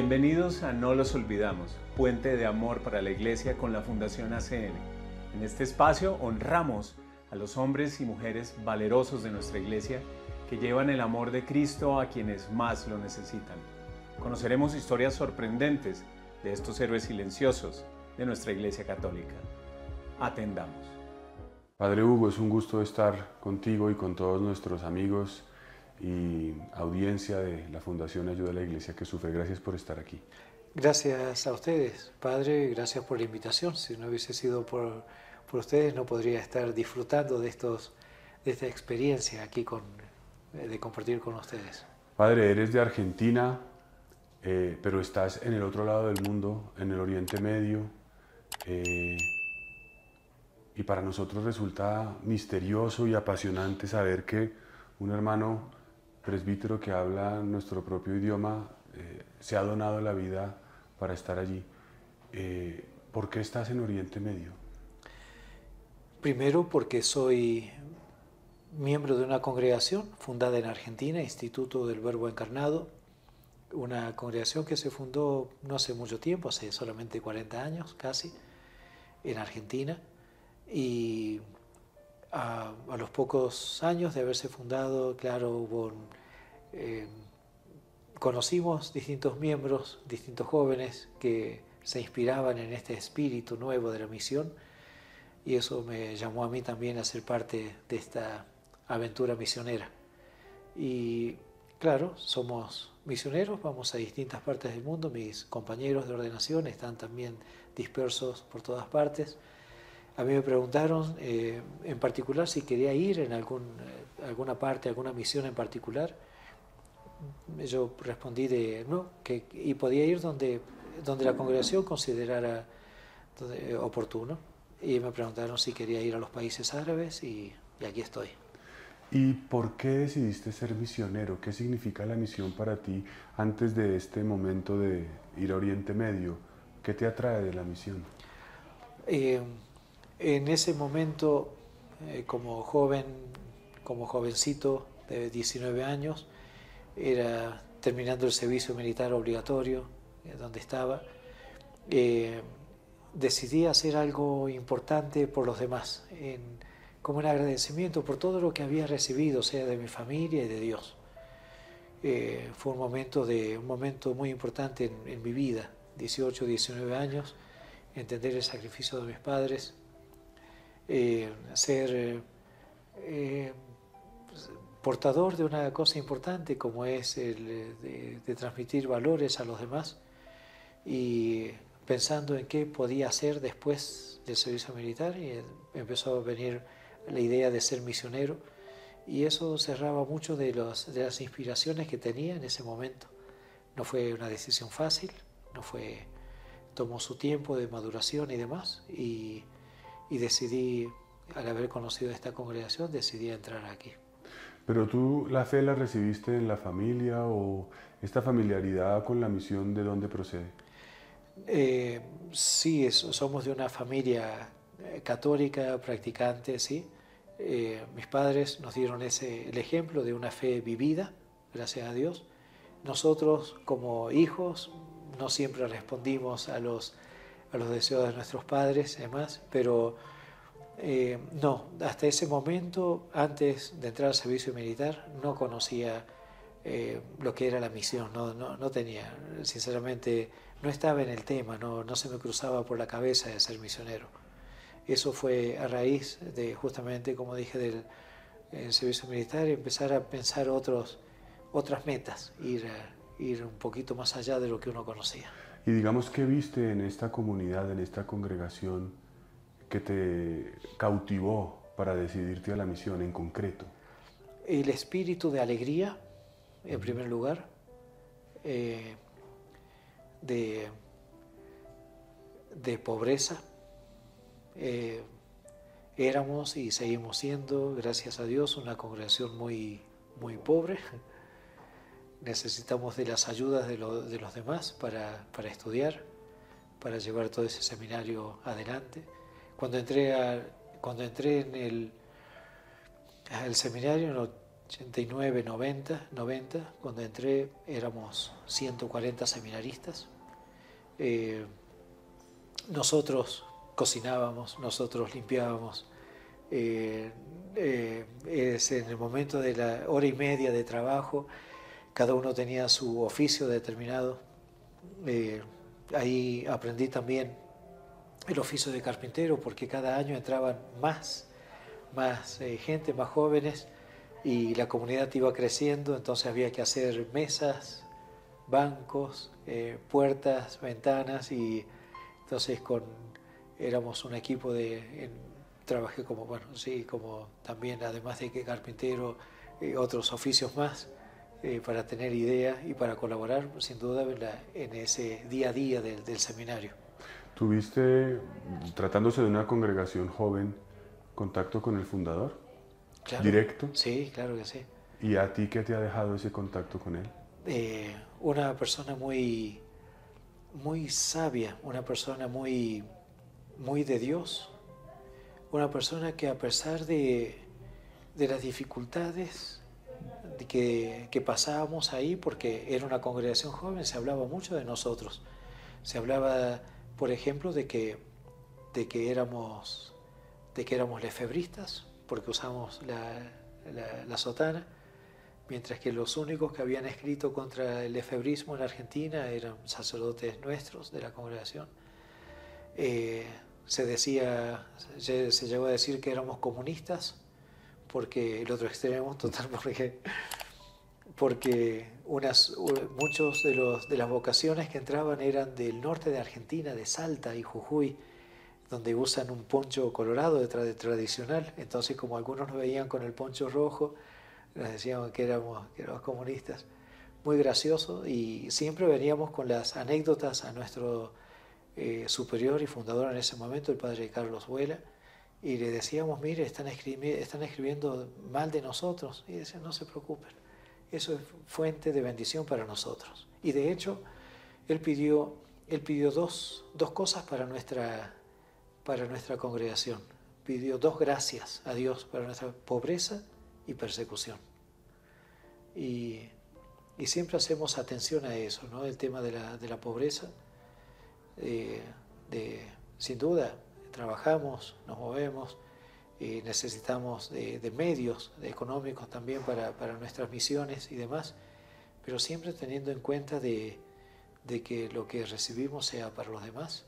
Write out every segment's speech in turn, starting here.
Bienvenidos a No los olvidamos, puente de amor para la Iglesia con la Fundación ACN. En este espacio honramos a los hombres y mujeres valerosos de nuestra Iglesia que llevan el amor de Cristo a quienes más lo necesitan. Conoceremos historias sorprendentes de estos héroes silenciosos de nuestra Iglesia Católica. Atendamos. Padre Hugo, es un gusto estar contigo y con todos nuestros amigos y audiencia de la Fundación Ayuda a la Iglesia que Sufre. Gracias por estar aquí. Gracias a ustedes, Padre, gracias por la invitación. Si no hubiese sido por ustedes, no podría estar disfrutando de esta experiencia aquí de compartir con ustedes. Padre, eres de Argentina, pero estás en el otro lado del mundo, en el Oriente Medio, y para nosotros resulta misterioso y apasionante saber que un hermano presbítero que habla nuestro propio idioma se ha donado la vida para estar allí. ¿Por qué estás en Oriente Medio? Primero porque soy miembro de una congregación fundada en Argentina, Instituto del Verbo Encarnado, una congregación que se fundó no hace mucho tiempo, hace solamente 40 años casi, en Argentina, y a los pocos años de haberse fundado, claro, conocimos distintos miembros, distintos jóvenes que se inspiraban en este espíritu nuevo de la misión, y eso me llamó a mí también a ser parte de esta aventura misionera. Y claro, somos misioneros, vamos a distintas partes del mundo, mis compañeros de ordenación están también dispersos por todas partes. A mí me preguntaron en particular si quería ir en alguna parte, alguna misión en particular. Yo respondí y podía ir donde la congregación considerara oportuno. Y me preguntaron si quería ir a los países árabes y aquí estoy. ¿Y por qué decidiste ser misionero? ¿Qué significa la misión para ti antes de este momento de ir a Oriente Medio? ¿Qué te atrae de la misión? En ese momento, como jovencito de 19 años, era terminando el servicio militar obligatorio, donde estaba, decidí hacer algo importante por los demás, como un agradecimiento por todo lo que había recibido, sea de mi familia y de Dios. Fue un momento muy importante en mi vida, 18, 19 años, entender el sacrificio de mis padres, ser portador de una cosa importante como es el de transmitir valores a los demás, y pensando en qué podía hacer después del servicio militar, y empezó a venir la idea de ser misionero, y eso cerraba mucho de las inspiraciones que tenía en ese momento. No fue una decisión fácil, tomó su tiempo de maduración y demás, y decidí, al haber conocido esta congregación, decidí entrar aquí. ¿Pero tú la fe la recibiste en la familia o esta familiaridad con la misión de dónde procede? Sí, somos de una familia católica, practicante, sí. Mis padres nos dieron el ejemplo de una fe vivida, gracias a Dios. Nosotros, como hijos, no siempre respondimos a los deseos de nuestros padres, además, pero no, hasta ese momento, antes de entrar al servicio militar, no conocía lo que era la misión, no tenía, sinceramente, no estaba en el tema, no se me cruzaba por la cabeza de ser misionero. Eso fue a raíz de, justamente, como dije, del servicio militar, empezar a pensar otras metas, ir un poquito más allá de lo que uno conocía. Y digamos, ¿qué viste en esta comunidad, en esta congregación, que te cautivó para decidirte a la misión en concreto? El espíritu de alegría, en primer lugar, de pobreza. Éramos y seguimos siendo, gracias a Dios, una congregación muy, muy pobre. Necesitamos de las ayudas de los demás para estudiar, para llevar todo ese seminario adelante. Cuando entré al seminario 89, 90, cuando entré éramos 140 seminaristas. Nosotros cocinábamos, nosotros limpiábamos. Es en el momento de la hora y media de trabajo, cada uno tenía su oficio determinado. Ahí aprendí también el oficio de carpintero, porque cada año entraban más gente, más jóvenes, y la comunidad iba creciendo, entonces había que hacer mesas, bancos, puertas, ventanas, y entonces éramos un equipo trabajé como, como también, además de que carpintero, otros oficios más, para tener idea y para colaborar, sin duda, en ese día a día del seminario. ¿Tuviste, tratándose de una congregación joven, contacto con el fundador? Claro. ¿Directo? Sí, claro que sí. ¿Y a ti qué te ha dejado ese contacto con él? Una persona muy, muy sabia, una persona muy, muy de Dios, una persona que, a pesar de las dificultades que pasábamos ahí, porque era una congregación joven, se hablaba mucho de nosotros. Se hablaba, por ejemplo, de que éramos lefebristas, porque usamos la sotana, mientras que los únicos que habían escrito contra el lefebrismo en Argentina eran sacerdotes nuestros de la congregación. Se llegó a decir que éramos comunistas, porque el otro extremo total, porque muchos de las vocaciones que entraban eran del norte de Argentina, de Salta y Jujuy, donde usan un poncho colorado tradicional. Entonces, como algunos nos veían con el poncho rojo, nos decían que éramos comunistas. Muy gracioso, y siempre veníamos con las anécdotas a nuestro superior y fundador en ese momento, el padre Carlos Vuela, y le decíamos: mire, están escribiendo mal de nosotros. Y decían: no se preocupen, eso es fuente de bendición para nosotros. Y de hecho, él pidió dos cosas para nuestra congregación. Pidió 2 gracias a Dios para nuestra pobreza y persecución. Y siempre hacemos atención a eso, ¿no? El tema de la pobreza. Sin duda, trabajamos, nos movemos, y necesitamos de medios económicos también para nuestras misiones y demás, pero siempre teniendo en cuenta de que lo que recibimos sea para los demás.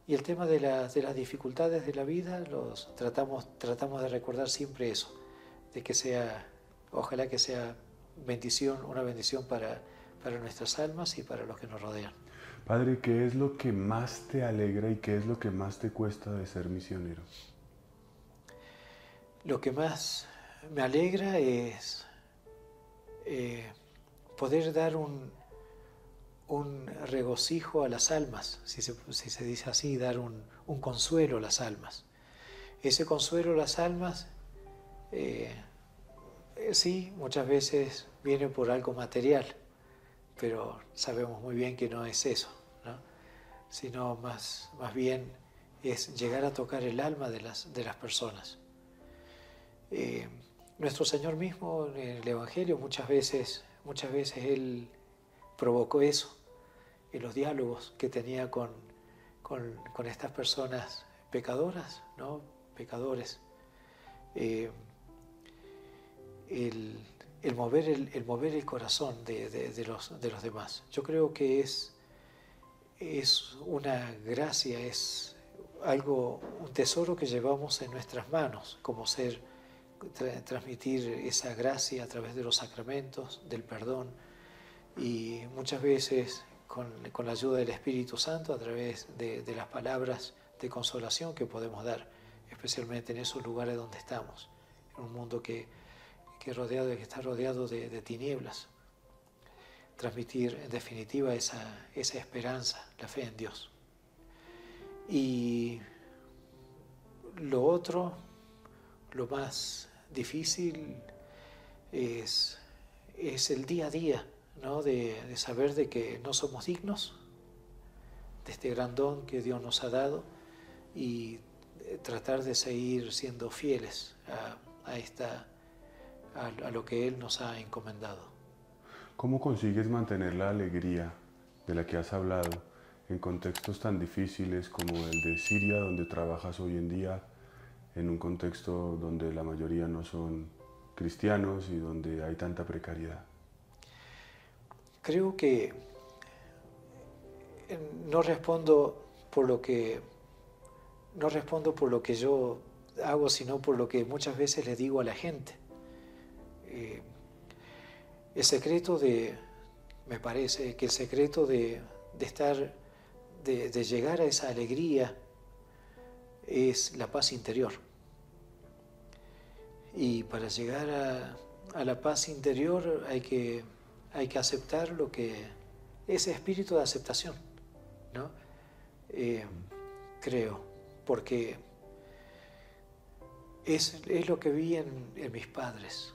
Y el tema de las dificultades de la vida, tratamos de recordar siempre eso, de que ojalá que sea una bendición para nuestras almas y para los que nos rodean. Padre, ¿qué es lo que más te alegra y qué es lo que más te cuesta de ser misionero? Lo que más me alegra es poder dar un regocijo a las almas, si se dice así, dar un consuelo a las almas. Ese consuelo a las almas, sí, muchas veces viene por algo material, pero sabemos muy bien que no es eso, ¿no? Sino más bien es llegar a tocar el alma de las personas. Nuestro Señor mismo en el Evangelio muchas veces Él provocó eso en los diálogos que tenía con estas personas pecadoras, ¿no? Pecadores. El mover el corazón de los demás. Yo creo que es una gracia, es un tesoro que llevamos en nuestras manos como ser, transmitir esa gracia a través de los sacramentos, del perdón, y muchas veces con la ayuda del Espíritu Santo, a través de las palabras de consolación que podemos dar, especialmente en esos lugares donde estamos, en un mundo que está rodeado de tinieblas. Transmitir en definitiva esa esperanza, la fe en Dios. Y lo otro, lo más difícil es el día a día, ¿no? De saber de que no somos dignos de este gran don que Dios nos ha dado, y tratar de seguir siendo fieles a esta a lo que Él nos ha encomendado. ¿Cómo consigues mantener la alegría de la que has hablado en contextos tan difíciles como el de Siria, donde trabajas hoy en día, en un contexto donde la mayoría no son cristianos y donde hay tanta precariedad? Creo que no respondo por lo que yo hago, sino por lo que muchas veces le digo a la gente. Me parece que el secreto de llegar a esa alegría es la paz interior. Y para llegar a la paz interior hay que aceptar ese espíritu de aceptación, ¿no? Creo, porque es lo que vi en mis padres.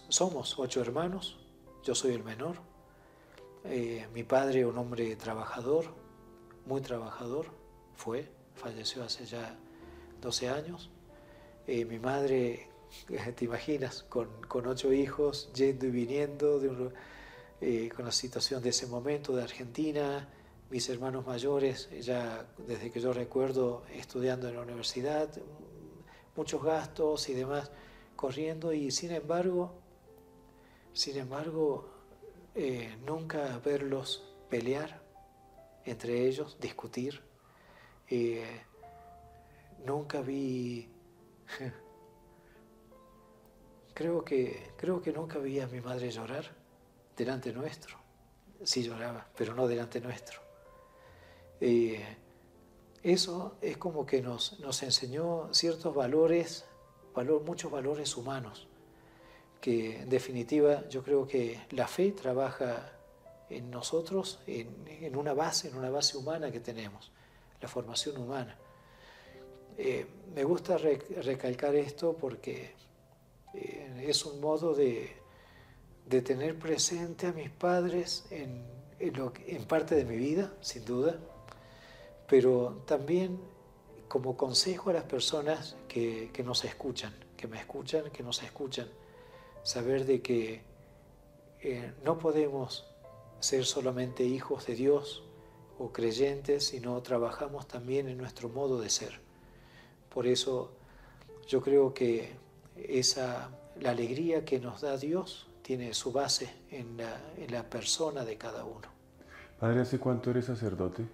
Somos 8 hermanos, yo soy el menor. Mi padre, un hombre trabajador, muy trabajador, falleció hace ya 12 años. Mi madre, te imaginas, con 8 hijos, yendo y viniendo, con la situación de ese momento de Argentina. Mis hermanos mayores, ya desde que yo recuerdo, estudiando en la universidad, muchos gastos y demás, corriendo, y sin embargo, nunca verlos pelear entre ellos, discutir. Nunca vi, creo que nunca vi a mi madre llorar delante nuestro. Sí lloraba, pero no delante nuestro. Eso es como que nos enseñó ciertos valores, muchos valores humanos, que en definitiva yo creo que la fe trabaja en nosotros en una base humana que tenemos, la formación humana. Me gusta recalcar esto porque es un modo de tener presente a mis padres en parte de mi vida, sin duda, pero también como consejo a las personas que nos escuchan, que nos escuchan, saber de que no podemos ser solamente hijos de Dios o creyentes, sino trabajamos también en nuestro modo de ser. Por eso yo creo que la alegría que nos da Dios tiene su base en la persona de cada uno. Padre, ¿hace cuánto eres sacerdote?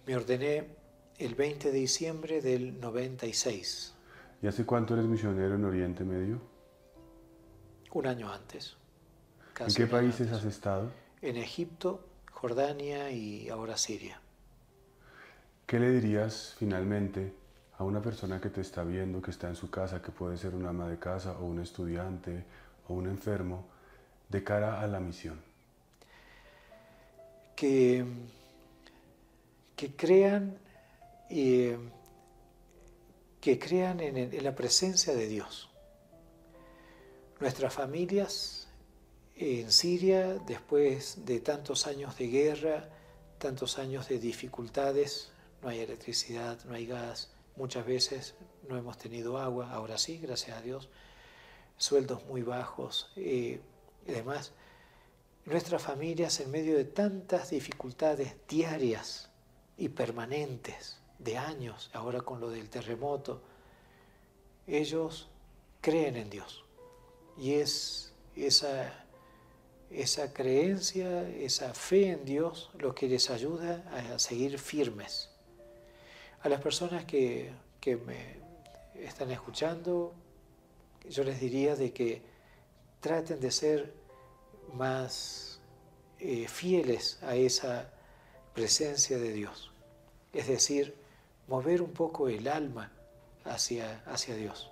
Me ordené el 20 de diciembre del 96. ¿Y hace cuánto eres misionero en Oriente Medio? Un año antes. ¿En qué países has estado? En Egipto, Jordania y ahora Siria. ¿Qué le dirías finalmente a una persona que te está viendo, que está en su casa, que puede ser una ama de casa o un estudiante o un enfermo, de cara a la misión? Que crean en la presencia de Dios. Nuestras familias en Siria, después de tantos años de guerra, tantos años de dificultades, no hay electricidad, no hay gas, muchas veces no hemos tenido agua, ahora sí, gracias a Dios, sueldos muy bajos y demás. Nuestras familias, en medio de tantas dificultades diarias y permanentes, de años, ahora con lo del terremoto, ellos creen en Dios. Y es esa creencia, esa fe en Dios, lo que les ayuda a seguir firmes. A las personas que me están escuchando, yo les diría de que traten de ser más fieles a esa presencia de Dios. Es decir, mover un poco el alma hacia Dios.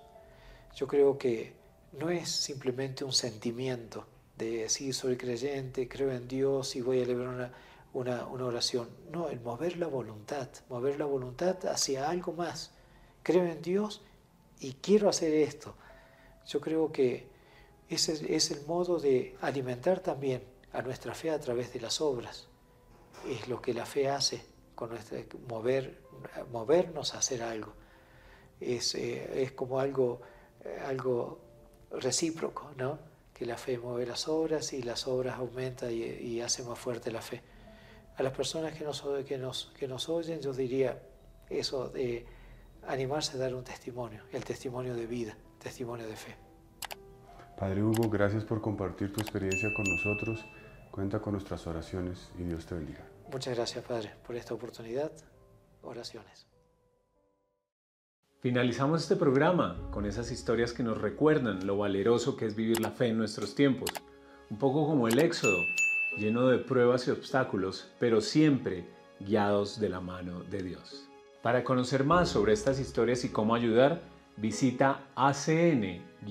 Yo creo que no es simplemente un sentimiento de sí, soy creyente, creo en Dios y voy a elevar una oración. No, el mover la voluntad hacia algo más. Creo en Dios y quiero hacer esto. Yo creo que ese es el modo de alimentar también a nuestra fe a través de las obras. Es lo que la fe hace con movernos a hacer algo. es como algo recíproco, ¿no? Que la fe mueve las obras y las obras aumentan y hace más fuerte la fe. A las personas que nos oyen, yo diría eso de animarse a dar un testimonio, el testimonio de vida, testimonio de fe. Padre Hugo, gracias por compartir tu experiencia con nosotros. Cuenta con nuestras oraciones y Dios te bendiga. Muchas gracias, Padre, por esta oportunidad. Oraciones. Finalizamos este programa con esas historias que nos recuerdan lo valeroso que es vivir la fe en nuestros tiempos. Un poco como el Éxodo, lleno de pruebas y obstáculos, pero siempre guiados de la mano de Dios. Para conocer más sobre estas historias y cómo ayudar, visita acn-perú.org.